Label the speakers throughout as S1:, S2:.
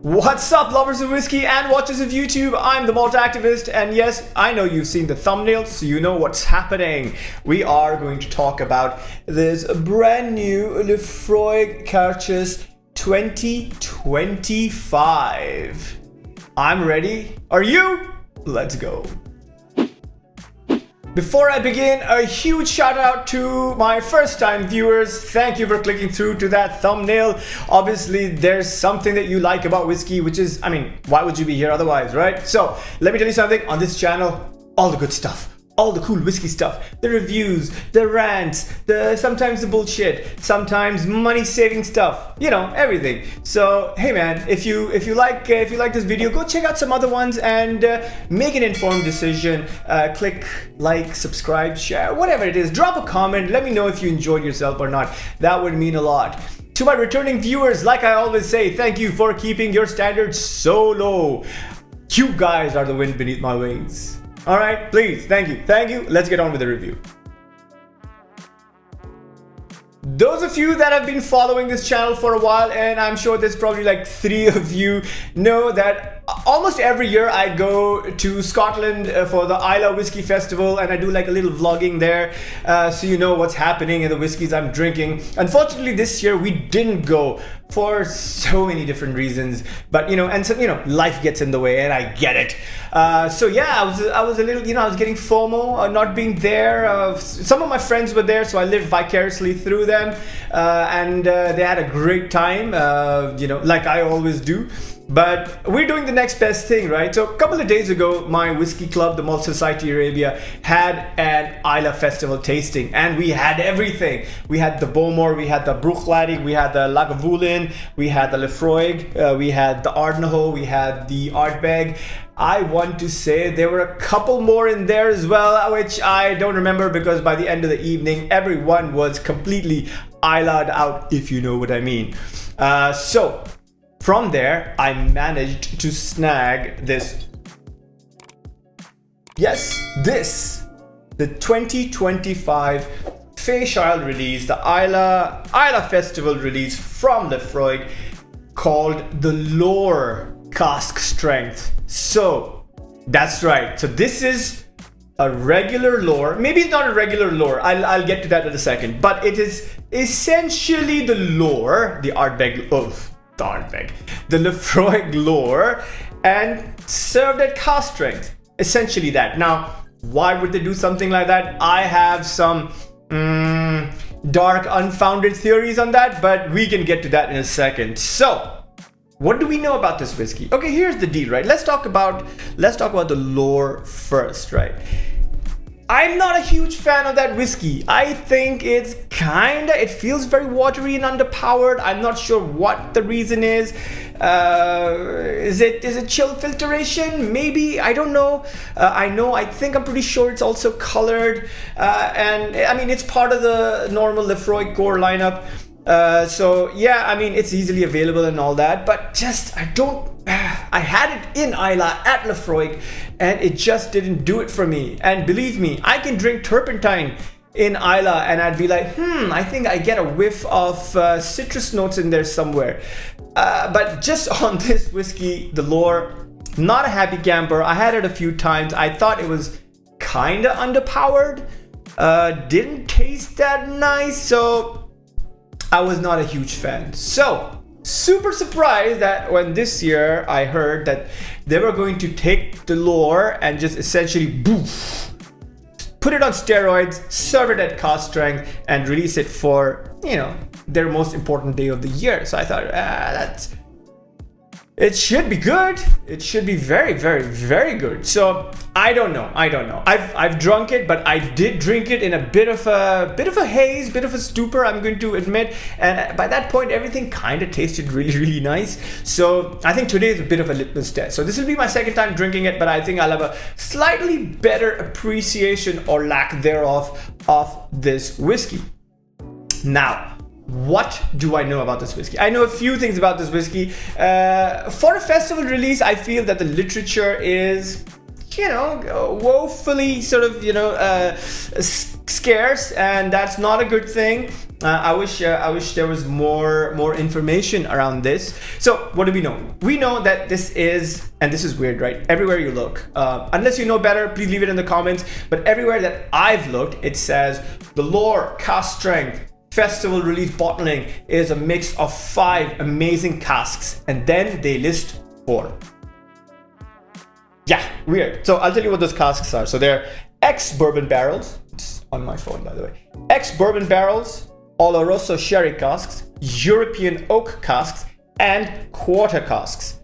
S1: What's up, lovers of whiskey and watchers of YouTube? I'm the Malt Activist, and yes, I know you've seen the thumbnail, so you know what's happening. We are going to talk about this brand new Laphroaig Càirdeas 2025. I'm ready. Are you? Let's go. Before I begin, a huge shout out to my first time viewers. Thank you for clicking through to that thumbnail. Obviously, there's something that you like about whiskey, which is, why would you be here otherwise, right? So let me tell you something, on this channel, all the good stuff. All the cool whiskey stuff, the reviews, the rants, sometimes the bullshit, sometimes money-saving stuff, you know, everything. So hey man, if you like this video, go check out some other ones and make an informed decision. Click like, subscribe, share, whatever it is. Drop a comment. Let me know if you enjoyed yourself or not. That would mean a lot. To my returning viewers, like I always say, thank you for keeping your standards so low. You guys are the wind beneath my wings. All right, please, thank you. Let's get on with the review. Those of you that have been following this channel for a while, and I'm sure there's probably like 3 of you, know that almost every year I go to Scotland for the Islay Whiskey Festival, and I do like a little vlogging there, so you know what's happening and the whiskeys I'm drinking. Unfortunately, this year we didn't go for so many different reasons, but life gets in the way, and I get it. So yeah, I was a little, I was getting FOMO not being there. Some of my friends were there, so I lived vicariously through them, and they had a great time, like I always do. But we're doing the next best thing, right? So a couple of days ago, my whiskey club, the Malt Society Arabia, had an Islay festival tasting, and we had everything. We had the BOURBON, we had the Laphroaig, we had the Lagavulin, we had the Laphroaig, we had the Ardnaho, we had the Ardbeg. I want to say there were a couple more in there as well, which I don't remember because by the end of the evening, everyone was completely Islayed out, if you know what I mean. So from there, I managed to snag this. Yes, the 2025 Feis Ile release, the Islay Festival release from Laphroaig, called the Lore cask strength. So that's right. So this is a regular lore. Maybe it's not a regular lore. I'll get to that in a second. But it is essentially the lore, the Ardbeg. The Laphroaig Lore, and served at cask strength. Essentially that. Now, why would they do something like that? I have some dark, unfounded theories on that, but we can get to that in a second. So, what do we know about this whiskey? Okay, here's the deal, right? Let's talk about the lore first, right? I'm not a huge fan of that whiskey. I think it feels very watery and underpowered. I'm not sure what the reason is. Is it chill filtration? Maybe, I don't know. I'm pretty sure it's also colored. And it's part of the normal Laphroaig core lineup. So yeah, it's easily available and all that, but I had it in Islay at Laphroaig, and it just didn't do it for me. And believe me, I can drink turpentine in Islay and I'd be like, I think I get a whiff of citrus notes in there somewhere. But just on this whiskey, the Lore, not a happy camper. I had it a few times. I thought it was kind of underpowered. Didn't taste that nice, so I was not a huge fan. So super surprised that when this year I heard that they were going to take the Lore and just essentially put it on steroids, serve it at cask strength, and release it for, their most important day of the year. So I thought, it should be good. It should be very, very, very good. So I don't know. I've drunk it, but I did drink it in a bit of a haze, bit of a stupor, I'm going to admit. And by that point, everything kind of tasted really, really nice. So I think today is a bit of a litmus test. So this will be my second time drinking it, but I think I'll have a slightly better appreciation or lack thereof of this whiskey. Now, what do I know about this whiskey? I know a few things about this whiskey. For a festival release, I feel that the literature is, woefully sort of, scarce, and that's not a good thing. I wish there was more information around this. So what do we know? We know that this is, and this is weird, right? Everywhere you look, unless you know better, please leave it in the comments. But everywhere that I've looked, it says the Lore cask strength festival release bottling is a mix of 5 amazing casks, and then they list 4. Yeah, weird. So I'll tell you what those casks are. So they're ex-bourbon barrels. It's on my phone, by the way. Ex-bourbon barrels, Oloroso sherry casks, European oak casks, and quarter casks.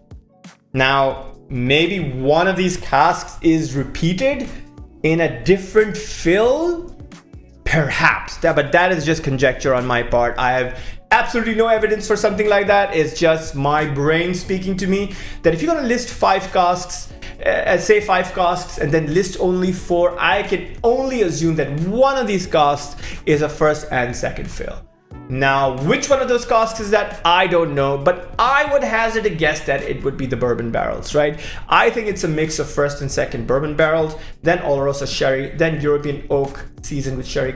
S1: Now, maybe one of these casks is repeated in a different fill. Perhaps, but that is just conjecture on my part. I have absolutely no evidence for something like that. It's just my brain speaking to me that if you're going to list 5 casks, say 5 casks, and then list only 4, I can only assume that one of these casks is a first and second fill. Now, which one of those casks is that? I don't know, but I would hazard a guess that it would be the bourbon barrels, right? I think it's a mix of first and second bourbon barrels, then Oloroso sherry, then European oak seasoned with sherry,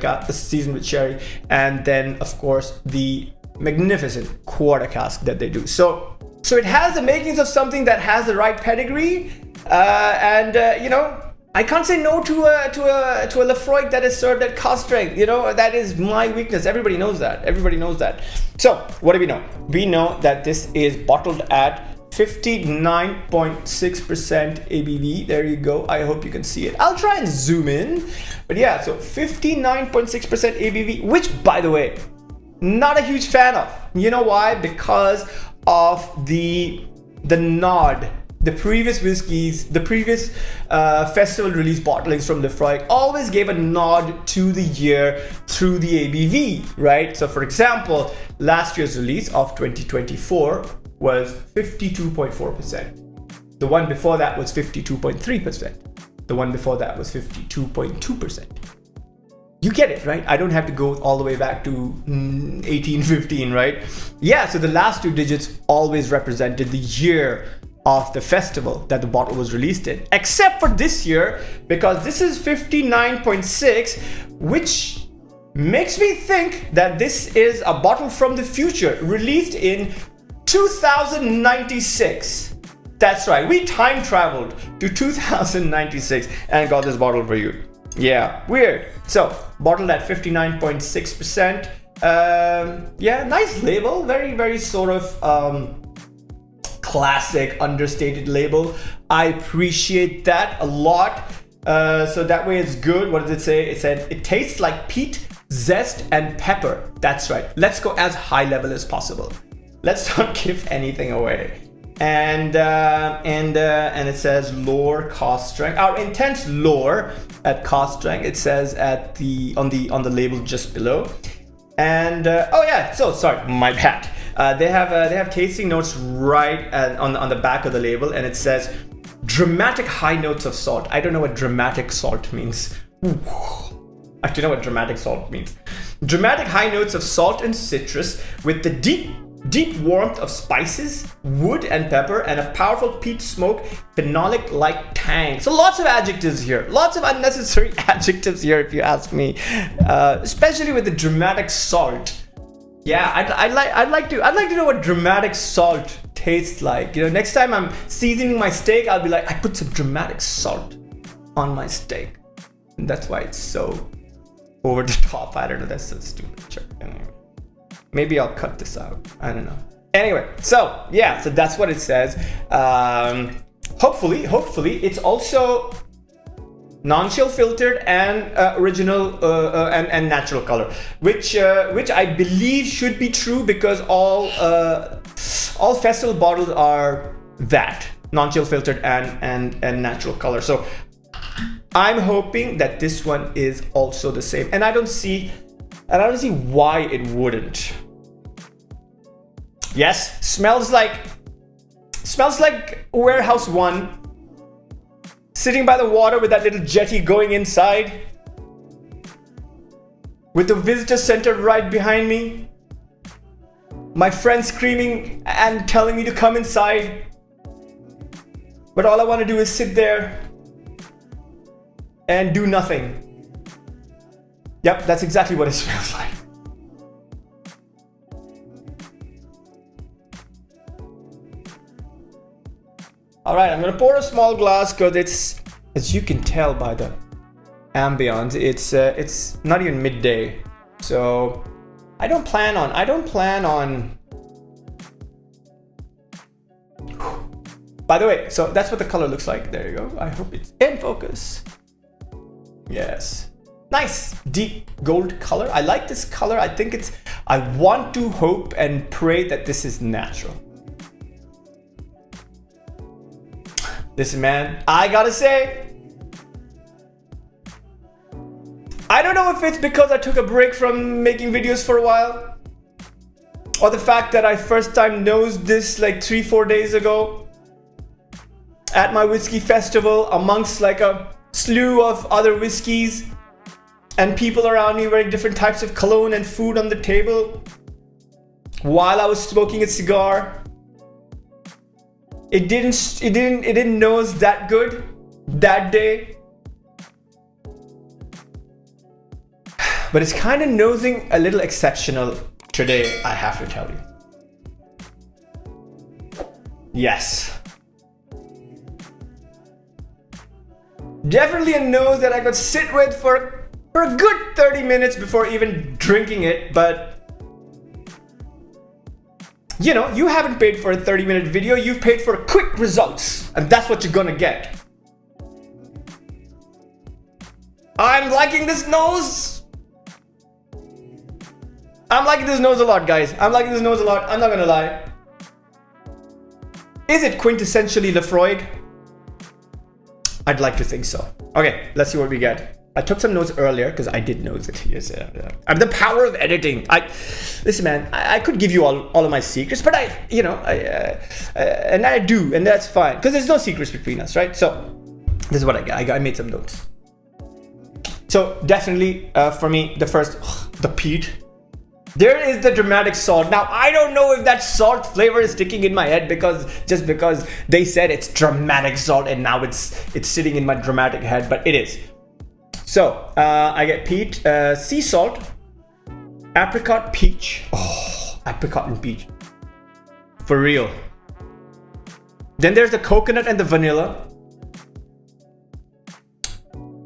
S1: and then of course the magnificent quarter cask that they do. So it has the makings of something that has the right pedigree, you know, I can't say no to a Laphroaig that is served at cask strength. You know, that is my weakness. Everybody knows that. Everybody knows that. So what do we know? We know that this is bottled at 59.6% ABV. There you go. I hope you can see it. I'll try and zoom in. But yeah, so 59.6% ABV, which, by the way, not a huge fan of. You know why? Because of the nod. The previous whiskies, the previous festival release bottlings from Laphroaig always gave a nod to the year through the ABV, right? So for example, last year's release of 2024 was 52.4%. The one before that was 52.3%. The one before that was 52.2%. You get it, right? I don't have to go all the way back to 1815, right? Yeah, so the last 2 digits always represented the year of the festival that the bottle was released in, except for this year, because this is 59.6, which makes me think that this is a bottle from the future, released in 2096. That's right, we time traveled to 2096 and got this bottle for you. Yeah, weird. So bottled at 59.6%. Yeah, nice label, very sort of classic understated label. I appreciate that a lot. So that way it's good. What does it say? It said it tastes like peat, zest, and pepper. That's right. Let's go as high level as possible. Let's not give anything away. And it says Lore cask strength. Our intense Lore at cask strength. It says at on the label just below. And oh yeah, so sorry, my bad. They have tasting notes right on the back of the label, and it says dramatic high notes of salt. I don't know what dramatic salt means. Ooh. I don't know what dramatic salt means. Dramatic high notes of salt and citrus with the deep warmth of spices, wood and pepper, and a powerful peat smoke, phenolic-like tang. So lots of adjectives here. Lots of unnecessary adjectives here, if you ask me. Especially with the dramatic salt. Yeah, I'd like to know what dramatic salt tastes like. You know, next time I'm seasoning my steak, I'll be like, I put some dramatic salt on my steak. And that's why it's so over the top. I don't know, that's so stupid. Sure. Anyway. Maybe I'll cut this out. I don't know. Anyway, so yeah, so that's what it says. Hopefully it's also non-chill filtered and original and natural color, which I believe should be true, because all festival bottles are that non-chill filtered and natural color. So I'm hoping that this one is also the same, and I don't see why it wouldn't. Yes, smells like Warehouse 1. Sitting by the water with that little jetty going inside. With the visitor center right behind me. My friend screaming and telling me to come inside. But all I want to do is sit there and do nothing. Yep, that's exactly what it smells like. All right, I'm gonna pour a small glass because it's, as you can tell by the ambience, it's not even midday. So I don't plan on. By the way, so that's what the color looks like. There you go. I hope it's in focus. Yes. Nice deep gold color. I like this color. I want to hope and pray that this is natural. Listen, man, I gotta say, I don't know if it's because I took a break from making videos for a while, or the fact that I first time nosed this like 3-4 days ago at my whiskey festival amongst like a slew of other whiskeys and people around me wearing different types of cologne and food on the table while I was smoking a cigar. It didn't nose that good that day. But it's kind of nosing a little exceptional today, I have to tell you. Yes. Definitely a nose that I could sit with for a good 30 minutes before even drinking it, but you know, you haven't paid for a 30-minute video, you've paid for quick results, and that's what you're gonna get. I'm liking this nose. I'm liking this nose a lot, guys. I'm liking this nose a lot, I'm not gonna lie. Is it quintessentially Laphroaig? I'd like to think so. Okay, let's see what we get. I took some notes earlier because I did nose it. Yes, I'm the power of editing. Listen, man. I could give you all of my secrets, but and I do, and that's fine because there's no secrets between us, right? So this is what I got. I made some notes. So definitely for me, the first, the peat. There is the dramatic salt. Now I don't know if that salt flavor is sticking in my head because they said it's dramatic salt, and now it's sitting in my dramatic head, but it is. So I get peat, sea salt, apricot, peach. Oh, apricot and peach. For real. Then there's the coconut and the vanilla.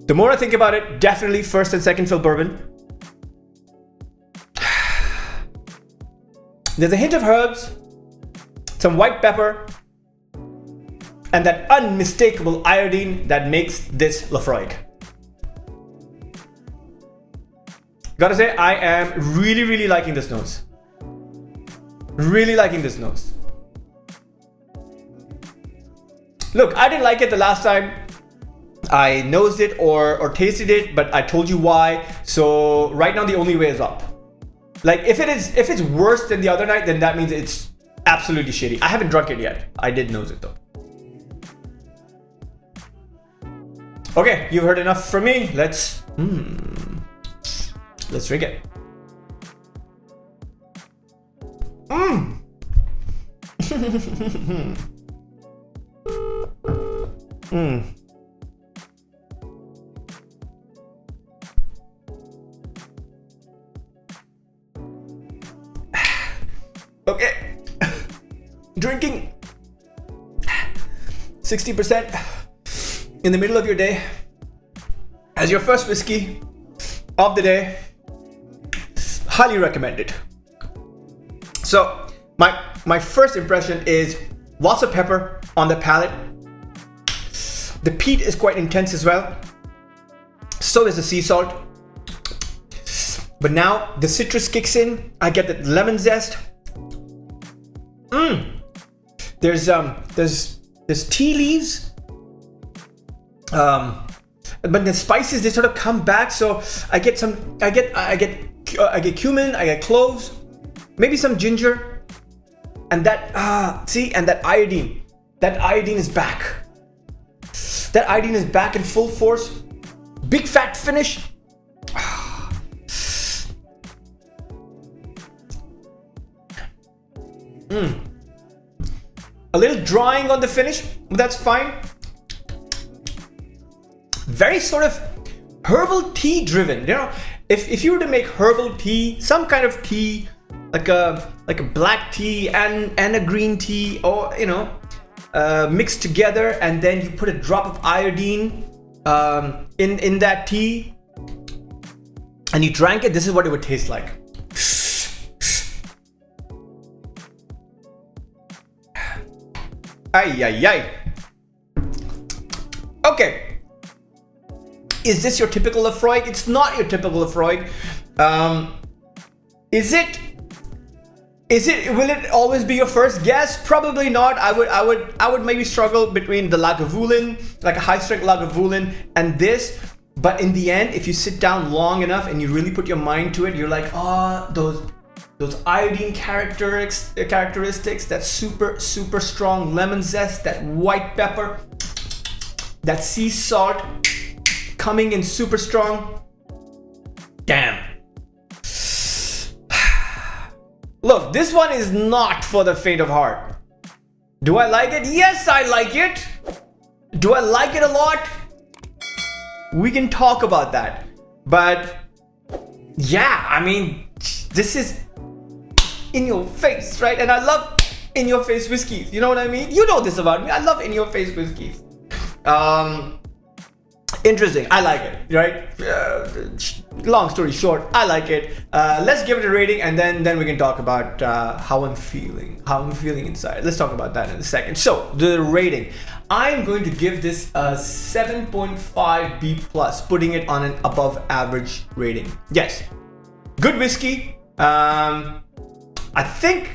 S1: The more I think about it, definitely first and second fill bourbon. There's a hint of herbs, some white pepper, and that unmistakable iodine that makes this Laphroaig. Gotta say, I am really liking this nose. Really liking this nose. Look, I didn't like it the last time I nosed it or tasted it, but I told you why. So right now the only way is up. Like if it's worse than the other night, then that means it's absolutely shitty. I haven't drunk it yet. I did nose it though. Okay, you've heard enough from me. Let's drink it. Okay. Drinking 60% in the middle of your day as your first whiskey of the day. Highly recommended. So my first impression is lots of pepper on the palate. The peat is quite intense as well. So is the sea salt. But now the citrus kicks in. I get the lemon zest. There's tea leaves. But the spices, they sort of come back. So I get cumin, I get cloves, maybe some ginger, and that and that iodine. That iodine is back. That iodine is back in full force. Big fat finish. A little drying on the finish, but that's fine. Very sort of herbal tea driven, you know. if you were to make herbal tea, some kind of tea, like a black tea and a green tea, or mixed together, and then you put a drop of iodine in that tea, and you drank it, this is what it would taste like. Ay, ay, ay. Okay. Is this your typical Laphroaig? It's not your typical Laphroaig. Is it? Will it always be your first guess? Probably not. I would maybe struggle between the Lagavulin, like a high strength Lagavulin, and this. But in the end, if you sit down long enough and you really put your mind to it, you're like, oh, those iodine characteristics, that super strong lemon zest, that white pepper, that sea salt coming in super strong. Damn. Look, this one is not for the faint of heart. Do I like it? Yes, I like it. Do I like it a lot? We can talk about that. But yeah, I mean, this is in your face, right? And I love in your face whiskeys. You know what I mean? You know this about me. I love in your face whiskeys. Interesting. I like it, right? Long story short, I like it. Let's give it a rating, and then we can talk about how I'm feeling inside. Let's talk about that in a second. So the rating, I'm going to give this a 7.5 B+, putting it on an above average rating. Yes, good whiskey. I think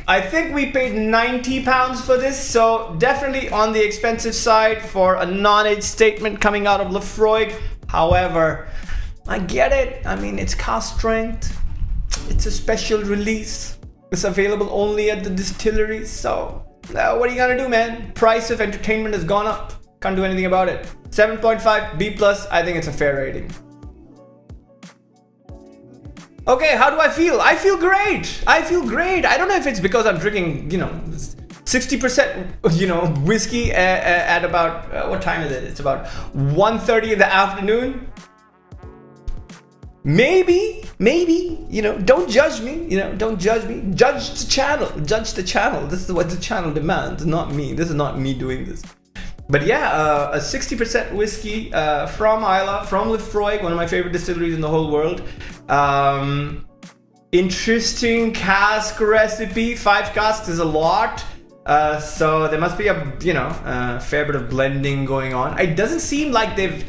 S1: we paid £90 for this, so definitely on the expensive side for a non-age statement coming out of Laphroaig. However, I get it. I mean, it's cask strength. It's a special release. It's available only at the distillery. So what are you gonna do, man? Price of entertainment has gone up. Can't do anything about it. 7.5 B+. I think it's a fair rating. Okay, how do I feel? I feel great. I don't know if it's because I'm drinking, 60%, whiskey at about, what time is it? It's about 1:30 in the afternoon. Maybe, don't judge me, don't judge me. Judge the channel. This is what the channel demands, not me. This is not me doing this. But yeah, a 60% whiskey from Islay, from Laphroaig, one of my favorite distilleries in the whole world. Interesting cask recipe. 5 casks is a lot. So there must be a fair bit of blending going on. It doesn't seem like they've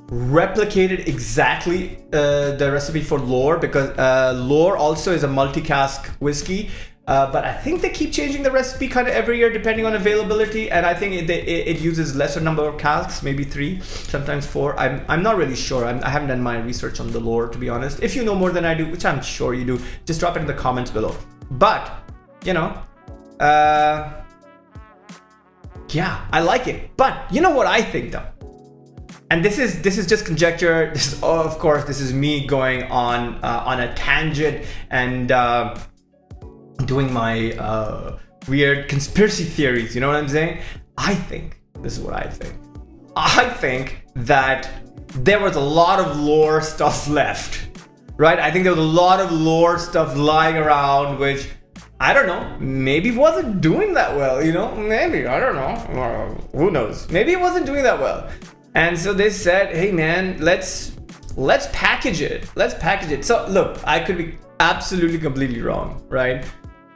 S1: replicated exactly the recipe for Lore, because Lore also is a multi-cask whiskey. But I think they keep changing the recipe kind of every year depending on availability, and I think it uses lesser number of casks, maybe 3, sometimes 4. I'm not really sure. I haven't done my research on the Lore, to be honest. If you know more than I do, which I'm sure you do, just drop it in the comments below. But yeah, I like it. But you know what I think though, and this is just conjecture. Of course, this is me going on a tangent and doing my weird conspiracy theories. You know what I'm saying? This is what I think. I think that there was a lot of Lore stuff left, right? I think there was a lot of Lore stuff lying around, which, I don't know, maybe wasn't doing that well, Maybe, I don't know. Who knows? Maybe it wasn't doing that well. And so they said, hey man, let's package it. Let's package it. So look, I could be absolutely completely wrong, right?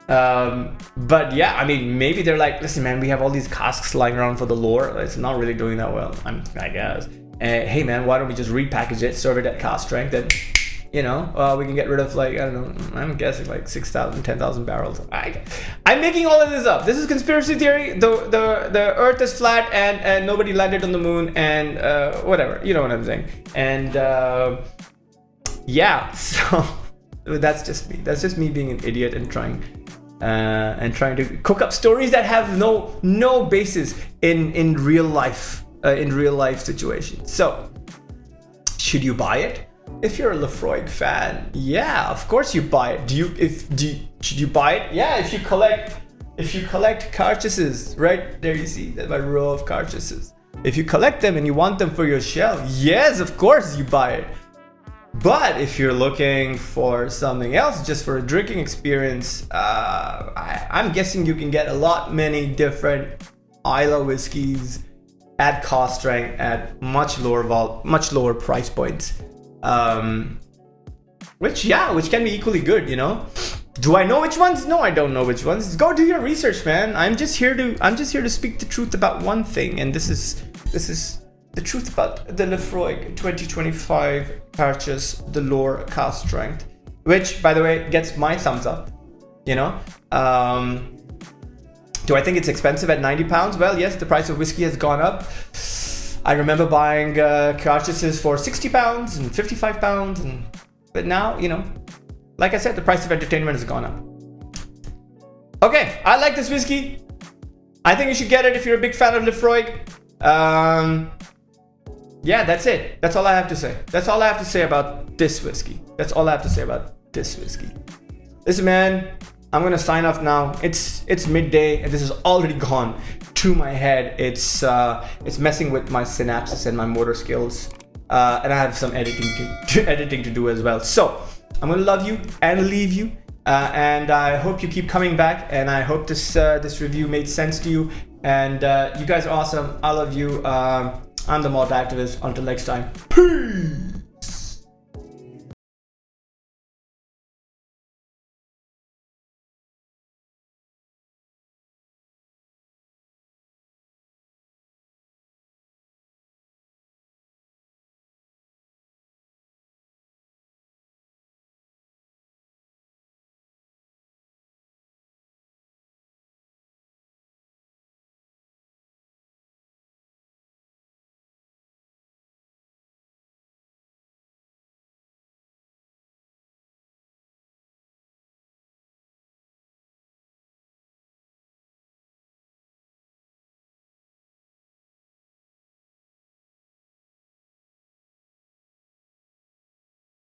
S1: But yeah, I mean, maybe they're like, listen man, we have all these casks lying around for the Lore. It's not really doing that well, I guess. Hey man, why don't we just repackage it, serve it at cask strength, and we can get rid of, like, I don't know, I'm guessing like 6,000, 10,000 barrels. I'm making all of this up. This is conspiracy theory. The earth is flat and nobody landed on the moon and whatever, you know what I'm saying. And yeah, so that's just me. That's just me being an idiot and trying to cook up stories that have no basis in real life situations. So should you buy it? If you're a Laphroaig fan, yeah, of course you buy it. Should you buy it? Yeah, if you collect Càirdeases, right there you see that my row of Càirdeases. If you collect them and you want them for your shelf, yes, of course you buy it. But if you're looking for something else, just for a drinking experience, I'm guessing you can get many different Islay whiskies at cost strength at much lower price points, which can be equally good, you know. Do I know which ones? No, I don't know which ones. Go do your research, man. I'm just here to speak the truth about one thing, and this is the truth about the Laphroaig 2025 Càirdeas Lore cask strength, which, by the way, gets my thumbs up. You know, do I think it's expensive at £90? Well, yes, the price of whiskey has gone up. I remember buying Càirdeas for £60 and £55, but now, you know, like I said, the price of entertainment has gone up. Okay, I like this whiskey. I think you should get it if you're a big fan of Laphroaig. Yeah, that's it. That's all I have to say. That's all I have to say about this whiskey. That's all I have to say about this whiskey. Listen, man, I'm gonna sign off now. It's midday and this has already gone to my head. It's messing with my synapses and my motor skills, and I have some editing to do as well. So I'm gonna love you and leave you, and I hope you keep coming back. And I hope this review made sense to you. And you guys are awesome. I love you. I'm the Malt Activist. Until next time, peace.